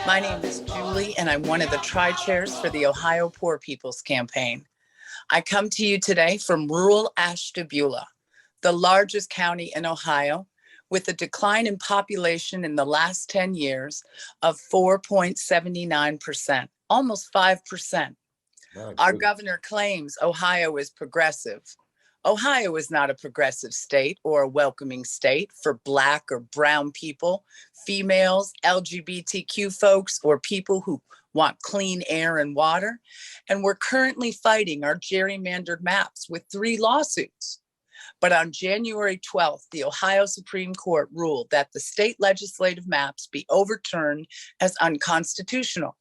My name is Julie, and I'm one of the tri-chairs for the Ohio Poor People's Campaign. I come to you today from rural Ashtabula, the largest county in Ohio, with a decline in population in the last 10 years of 4.79%, almost 5%. Our governor claims Ohio is progressive. Ohio is not a progressive state or a welcoming state for Black or brown people, females, LGBTQ folks, or people who want clean air and water. And we're currently fighting our gerrymandered maps with 3 lawsuits. But on January 12th, the Ohio Supreme Court ruled that the state legislative maps be overturned as unconstitutional.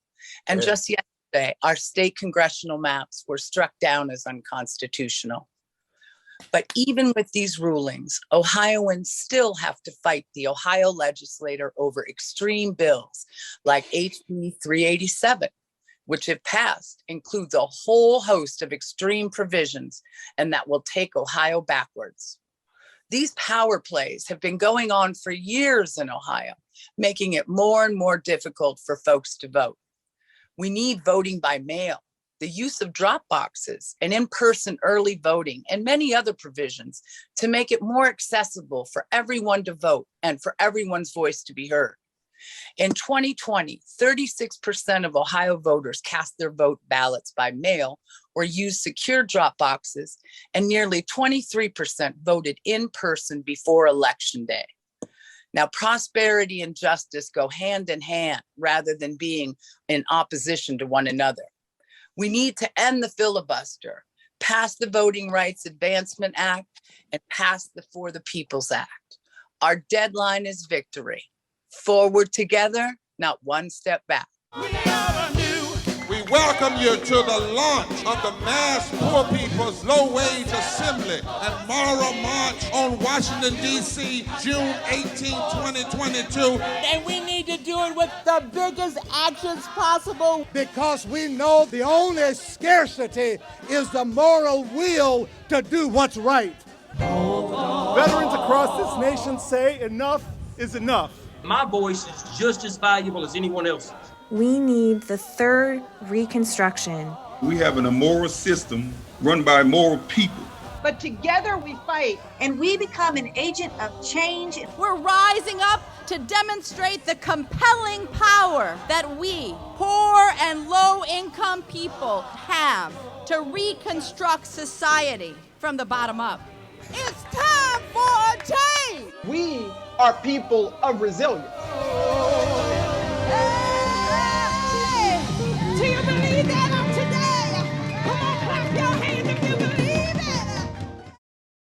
And just yesterday, our state congressional maps were struck down as unconstitutional. But even with these rulings, Ohioans still have to fight the Ohio legislature over extreme bills like HB 387, which, if passed, includes a whole host of extreme provisions and that will take Ohio backwards. These power plays have been going on for years in Ohio, making it more and more difficult for folks to vote. We need voting by mail, the use of drop boxes and in-person early voting, and many other provisions to make it more accessible for everyone to vote and for everyone's voice to be heard. In 2020, 36% of Ohio voters cast their vote ballots by mail or used secure drop boxes, and nearly 23% voted in person before Election Day. Now, prosperity and justice go hand in hand rather than being in opposition to one another. We need to end the filibuster, pass the Voting Rights Advancement Act, and pass the For the People's Act. Our deadline is victory. Forward together, not one step back. We welcome you to the launch of the Mass Poor People's Low-Wage Assembly and Moral March on Washington, D.C., June 18, 2022. And we need to do it with the biggest actions possible. Because we know the only scarcity is the moral will to do what's right. Veterans across this nation say enough is enough. My voice is just as valuable as anyone else's. We need the third Reconstruction. We have an immoral system run by immoral people. But together we fight. And we become an agent of change. We're rising up to demonstrate the compelling power that we, poor and low-income people, have to reconstruct society from the bottom up. It's time for a change! We are people of resilience.